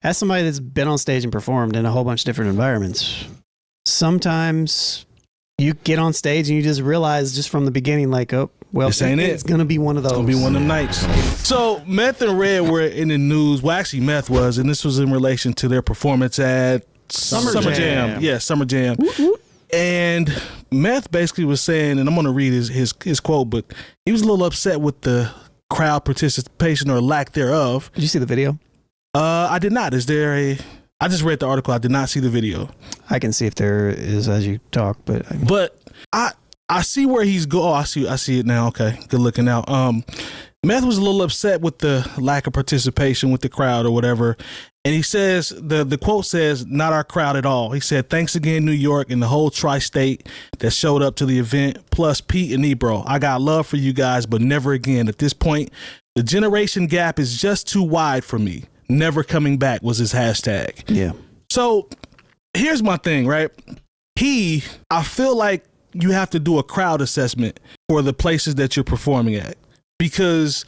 as somebody that's been on stage and performed in a whole bunch of different environments, sometimes you get on stage and you just realize just from the beginning, like, oh, well, this ain't it's going to be one of those. It's going to be one of them nights. So Meth and Red were in the news. Well, actually, Meth was, and this was in relation to their performance at Summer Jam. Yeah, Summer Jam. And Meth basically was saying, and I'm going to read his quote, but he was a little upset with the crowd participation or lack thereof. Did you see the video? I did not. Is there I just read the article. I did not see the video. I can see if there is as you talk, but I see where he's go. Oh, I see it now. Okay, good looking out. Meth was a little upset with the lack of participation with the crowd or whatever, and he says the quote says, "Not our crowd at all." He said, "Thanks again, New York and the whole tri-state that showed up to the event, plus Pete and Ebro. I got love for you guys, but never again. At this point, the generation gap is just too wide for me. Never coming back" was his hashtag. Yeah. So here's my thing, right? I feel like you have to do a crowd assessment for the places that you're performing at, because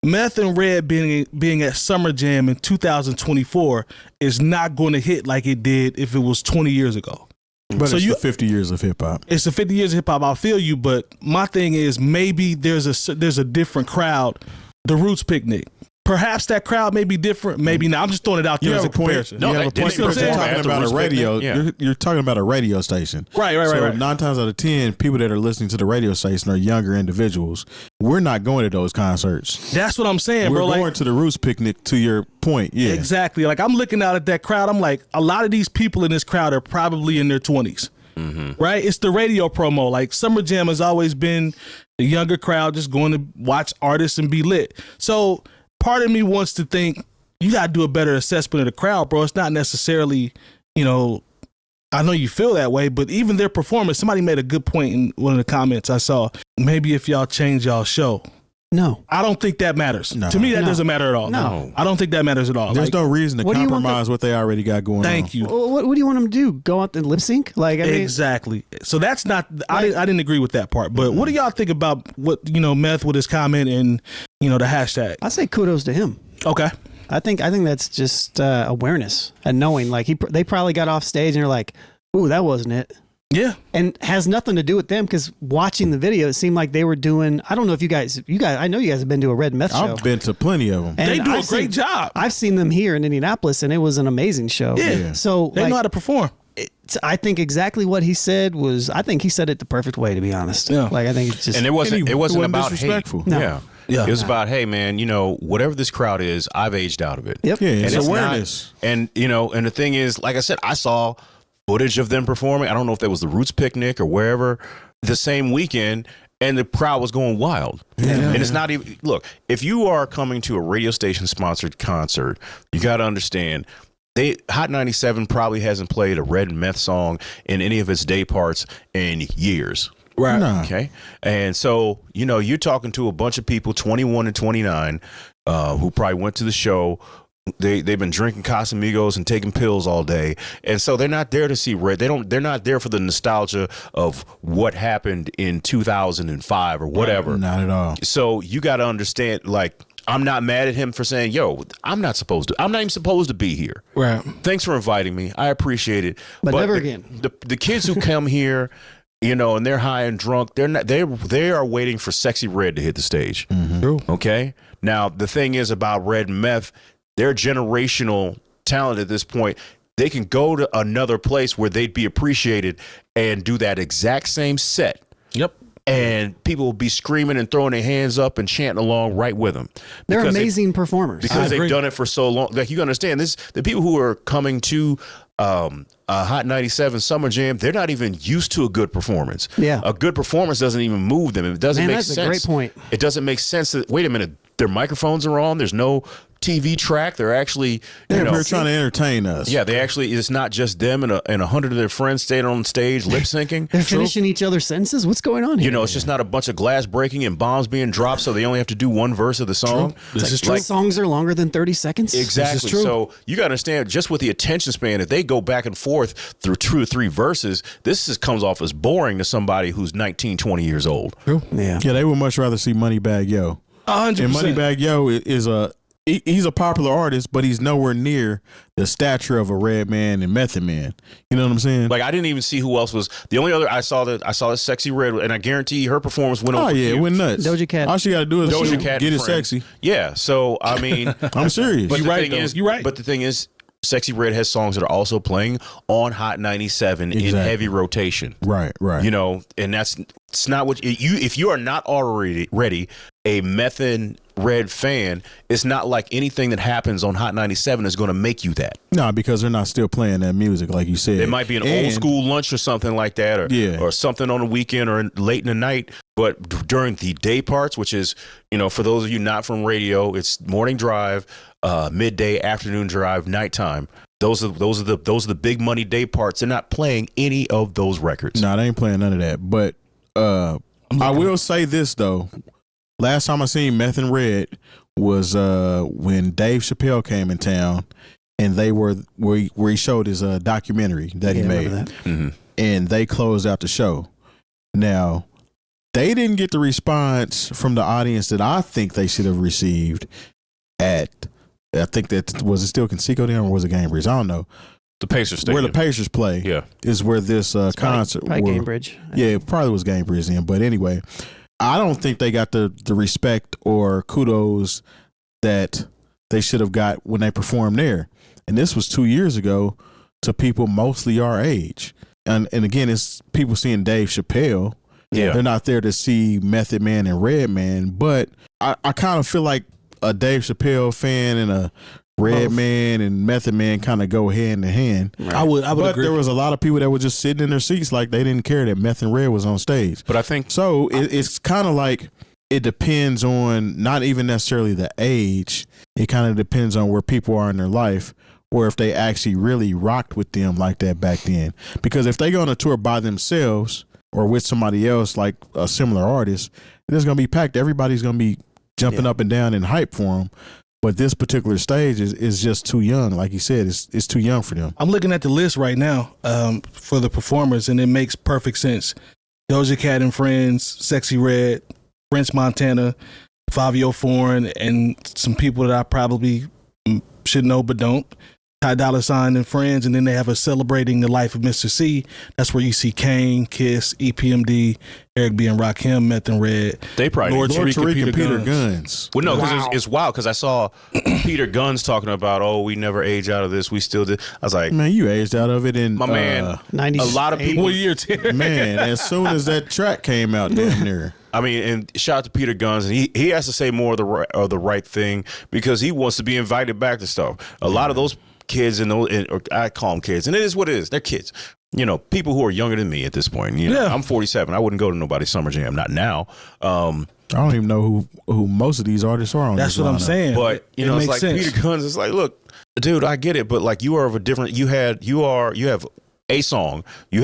Meth and Red being at Summer Jam in 2024 is not going to hit like it did if it was 20 years ago. But so it's the 50 years of hip hop. It's the 50 years of hip hop. I feel you, but my thing is maybe there's a different crowd. The Roots Picnic. Perhaps that crowd may be different, maybe not. I'm just throwing it out there as a comparison. No, you have a point. You're talking about a radio. Yeah. You're talking about a radio station. Right. So 9 times out of 10, people that are listening to the radio station are younger individuals. We're not going to those concerts. That's what I'm saying, We're bro. We're going to the Roots Picnic, to your point. Yeah, exactly. Like, I'm looking out at that crowd. I'm like, a lot of these people in this crowd are probably in their 20s. Mm-hmm. Right? It's the radio promo. Like, Summer Jam has always been the younger crowd just going to watch artists and be lit. So part of me wants to think you got to do a better assessment of the crowd, bro. It's not necessarily, I know you feel that way, but even their performance, somebody made a good point in one of the comments I saw. Maybe if y'all change y'all show. No. I don't think that matters. No. To me, that doesn't matter at all. No. I don't think that matters at all. There's no reason to compromise what they already got going on. Thank you. What do you want them to do? Go out and lip sync? Like, I mean, exactly. So that's not, I didn't agree with that part. But what do y'all think about what, Meth with his comment and, the hashtag? I say kudos to him. Okay. I think that's just awareness and knowing, like, they probably got off stage and they're like, ooh, that wasn't it. Yeah. And has nothing to do with them, because watching the video, it seemed like they were doing, I don't know if you guys, I know you guys have been to a Red Meth show. I've been to plenty of them. And they do a great job. I've seen them here in Indianapolis, and it was an amazing show. Yeah. So they know how to perform. I think exactly what he said I think he said it the perfect way, to be honest. Yeah. Like, I think it's just. And it wasn't about hate. No. Yeah. It was about, hey, man, whatever this crowd is, I've aged out of it. Yep. Yeah, and it's awareness. And the thing is, like I said, I saw footage of them performing. I don't know if that was the Roots Picnic or wherever, the same weekend, and the crowd was going wild. And it's not even, look, if you are coming to a radio station sponsored concert, you got to understand, Hot 97 probably hasn't played a Red Meth song in any of its day parts in years. Right. No. Okay. And so, you're talking to a bunch of people, 21 and 29, who probably went to the show. They've been drinking Casamigos and taking pills all day, and so they're not there to see Red. They're not there for the nostalgia of what happened in 2005 or whatever. Not at all. So you got to understand. Like, I'm not mad at him for saying, "Yo, I'm not even supposed to be here." Right. Thanks for inviting me. I appreciate it. But never again. The kids who come here, and they're high and drunk. They are waiting for Sexy Red to hit the stage. Mm-hmm. True. Okay. Now the thing is about Red Meth. They're generational talent at this point. They can go to another place where they'd be appreciated and do that exact same set. Yep. And people will be screaming and throwing their hands up and chanting along right with them. They're amazing performers. Because they've done it for so long. Like, you understand this, the people who are coming to Hot 97 Summer Jam, they're not even used to a good performance. Yeah. A good performance doesn't even move them. It doesn't make sense. That's a great point. It doesn't make sense that, wait a minute, their microphones are on. There's no TV track. They're actually, they're trying to entertain us. Yeah, it's not just them and 100 of their friends staying on stage lip syncing. They're finishing each other's sentences. What's going on here? It's just not a bunch of glass breaking and bombs being dropped, so they only have to do one verse of the song. This is true. Songs are longer than 30 seconds. Exactly. So you got to understand, just with the attention span, if they go back and forth through 2 or 3 verses, this comes off as boring to somebody who's 19, 20 years old. True. Yeah. Yeah, they would much rather see Moneybag Yo. 100%. And Moneybag Yo he's a popular artist, but he's nowhere near the stature of a Redman and Method Man. You know what I'm saying? Like I didn't even see who else was the only other I saw that Sexy Red, and I guarantee her performance went over. Oh yeah, it went nuts. Doja Cat. All she got to do is Doja Cat get it and Friends. sexy. Yeah, so I mean, I'm serious. but You're the right, thing though. is, You're right. But the thing is, Sexy Red has songs that are also playing on Hot 97 in Exactly. heavy rotation. Right. You know, and it's not what if you are not already ready a Method Red fan, it's not like anything that happens on Hot 97 is going to make you that. No, because they're not still playing that music like you said. It might be an old school lunch or something like that, or something on the weekend or late in the night. But during the day parts, which is, you know, for those of you not from radio, it's morning drive, midday, afternoon drive, nighttime. Those are the big money day parts. They're not playing any of those records. No, they ain't playing none of that. But I will say this though. Last time I seen Meth and Red was when Dave Chappelle came in town, and they were where he showed his documentary that he made, Mm-hmm. and they closed out the show. Now, they didn't get the response from the audience that I think they should have received at. I think that was it still 𝐾𝐿 or was it Cambridge? I don't know. The Pacers Stadium. Where the Pacers play, Yeah. is where this concert. Probably Cambridge. Yeah, it probably was Cambridge then. But anyway, I don't think they got the respect or kudos that they should have got when they performed there. And this was 2 years ago to people mostly our age. And again, it's people seeing Dave Chappelle. Yeah. They're not there to see Method Man and Redman. But I kind of feel like a Dave Chappelle fan and a Redman and Method Man kind of go hand in hand. Right. I would But agree. there was a lot of people that were just sitting in their seats like they didn't care that Meth and Red was on stage. But I think So it's kind of like it depends on not even necessarily the age. It kind of depends on where people are in their life or if they actually really rocked with them like that back then. Because if they go on a tour by themselves or with somebody else like a similar artist, it's going to be packed. Everybody's going to be jumping up and down in hype for them. But this particular stage is just too young. Like you said, it's too young for them. I'm looking at the list right now for the performers, and it makes perfect sense. Doja Cat and Friends, Sexy Red, French Montana, Fabio Foreign, and some people that I probably should know but don't. Ty Dolla $ign and Friends, and then they have a Celebrating the Life of Mr. C. That's where you see 𝐀𝐁, Kiss, EPMD, Eric B. and Rakim, Meth and Red. they probably Lord Lord Tariq Tariq and and Peter Peter Guns. Well, no, because it's wild. Because I saw Peter Guns talking about, oh, we never age out of this. We still did. I was like, Man, you aged out of it in my man. 90s. A lot of people. What year, Terry? Man, as soon as that track came out, damn near. I mean, and shout out to Peter Guns, and he has to say more of the right thing because he wants to be invited back to stuff. A lot of those kids or I call them kids, and it is what it is. They're kids. You know, people who are younger than me at this point. You know, Yeah. I'm 47. I wouldn't go to nobody's summer jam. Not now. I don't even know who most of these artists are on. That's this what I'm lineup. saying. But you know, it's makes like sense. Peter Guns is like, look, dude, I get it, but like you are of a different. You have a song. You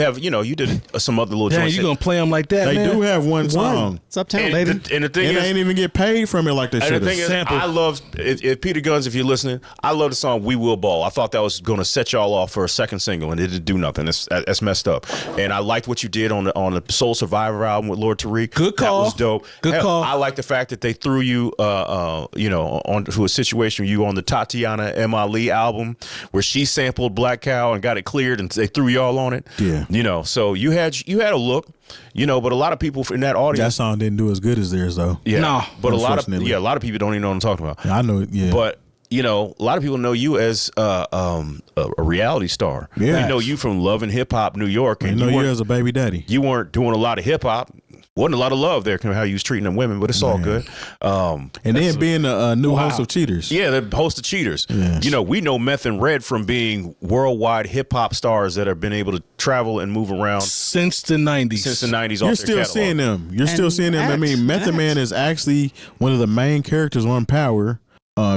did some other little Damn, joints. you gonna play them like that, They man? do have one song, It's Uptown, and baby. the thing and is, they ain't even get paid from it like they and should the thing have. is, Sample. I love if Peter Guns, if you're listening, I love the song "We Will Ball." I thought that was going to set y'all off for a second single, and it didn't do nothing. That's messed up. And I liked what you did on the Soul Survivor album with Lord Tariq. Good call. That was dope. Good call. I like the fact that they threw you, onto a situation you on the Tatiana MLE album where she sampled Black Cow and got it cleared, and they threw y'all on it. Yeah. So you had a look. But a lot of people in that That audience, song didn't do as good as theirs though. yeah, No, but a lot unfortunately. of people don't even know what I'm talking about. I know. Yeah, But a lot of people know you as a reality star. Yeah. They know you from Love and Hip Hop New York, I and know you you weren't, as a baby daddy. you weren't doing a lot of hip hop. Wasn't a lot of love there, how you was treating them women, but it's all good. And then being a new host of Cheaters. Yeah, the host of Cheaters. Yes. We know Meth and Red from being worldwide hip hop stars that have been able to travel and move around Since the 90s. since the 90s. You're off their still catalog. seeing them. You're still seeing them. I mean, Method Man is actually one of the main characters on Power.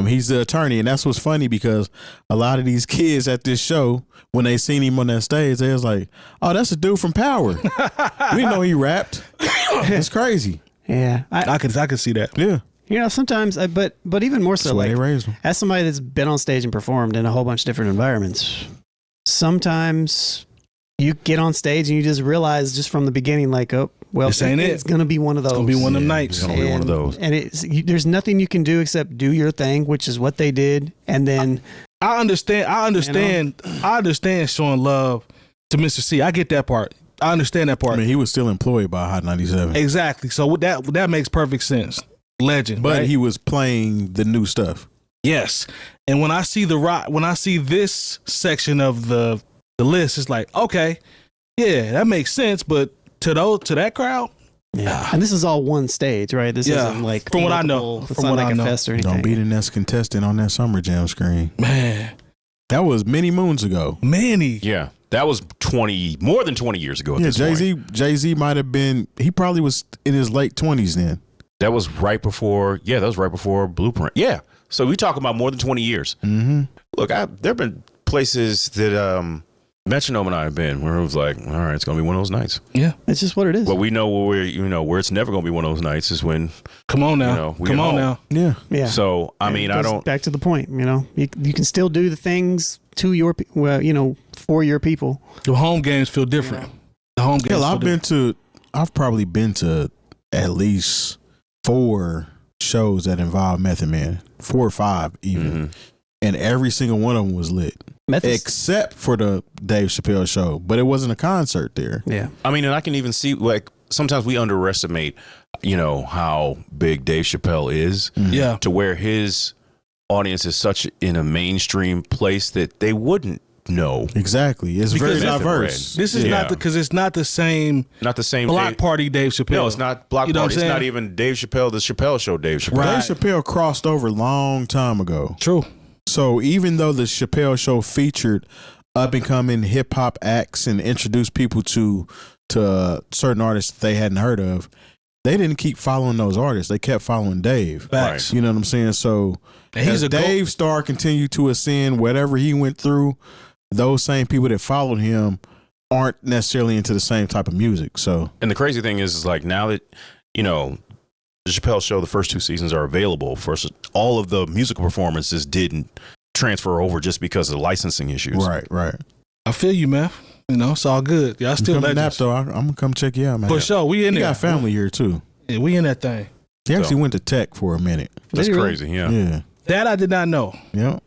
He's the attorney, and that's what's funny because a lot of these kids at this show, when they seen him on that stage, they was like, "Oh, that's a dude from Power." We didn't know he rapped. It's crazy. Yeah. I could see that. Yeah, Sometimes, but even more so, that's why like they raised him. as somebody that's been on stage and performed in a whole bunch of different environments, sometimes you get on stage and you just realize just from the beginning, like, oh, Well, this ain't it's it. going to be one of those. It's gonna be one of them It's nights. gonna be one of those. And there's nothing you can do except do your thing, which is what they did. And then I understand showing love to Mr. C. I get that part. I understand that part. I mean, he was still employed by Hot 97. Exactly. So that makes perfect sense. Legend. But right? he was playing the new stuff. Yes. And when I see this section of the list, it's like, okay, yeah, that makes sense. But to that crowd, yeah. And this is all one stage, right? This isn't like from what I know. It's From not what like I a know. fest or anything. Don't be the next contestant on that Summer Jam screen. man, That was many moons ago. Manny. Yeah, that was more than 20 years ago. At Yeah, this point. Jay-Z might have been, he probably was in his late 20s then. That was right before. Yeah, that was right before Blueprint. Yeah, so we talking about more than 20 years. Mm-hmm. Look, there've been places that Metronome and I have been where it was like, all right, it's gonna be one of those nights. Yeah. It's just what it is. But we know where it's never gonna be one of those nights is when. Come on now. we Come at on home. now. Yeah. Yeah. So I mean, I goes don't. back to the point. You can still do the things to your for your people. The home games feel different. The home games. Hell, I've probably been to at least 4 shows that involve Method Man, 4 or 5 even, Mhm. and every single one of them was lit, except for the Dave Chappelle show. But it wasn't a concert there. Yeah. I mean, and I can even see like sometimes we underestimate, how big Dave Chappelle is. Yeah. To where his audience is such in a mainstream place that they wouldn't know. Exactly, it's Because very Method diverse. This is Yeah. not because it's not the same Not the same block Dave, party Dave Chappelle. No, it's not block You know what party. I'm It's not saying? even Dave Chappelle, the Chappelle show. Dave Chappelle. Right. Dave Chappelle crossed over long time ago. True. So even though the Chappelle show featured up and coming hip hop acts and introduced people to certain artists they hadn't heard of, they didn't keep following those artists. They kept following Dave. Facts. You know what I'm saying? So And he's as a Dave star continued to ascend, whatever he went through, those same people that followed him aren't necessarily into the same type of music. So And the crazy thing is like now that the Chappelle show, the first 2 seasons are available. First, all of the musical performances didn't transfer over just because of licensing issues. right. I feel you, man. It's all good. Y'all still Come to Nap legends. though. I'm gonna come check you out, man. For sure. We in You there. got family here too. Yeah, we in that thing. He actually went to Tech for a minute. That's Did he really? crazy. Yeah. Yeah. That I did not know. Yeah.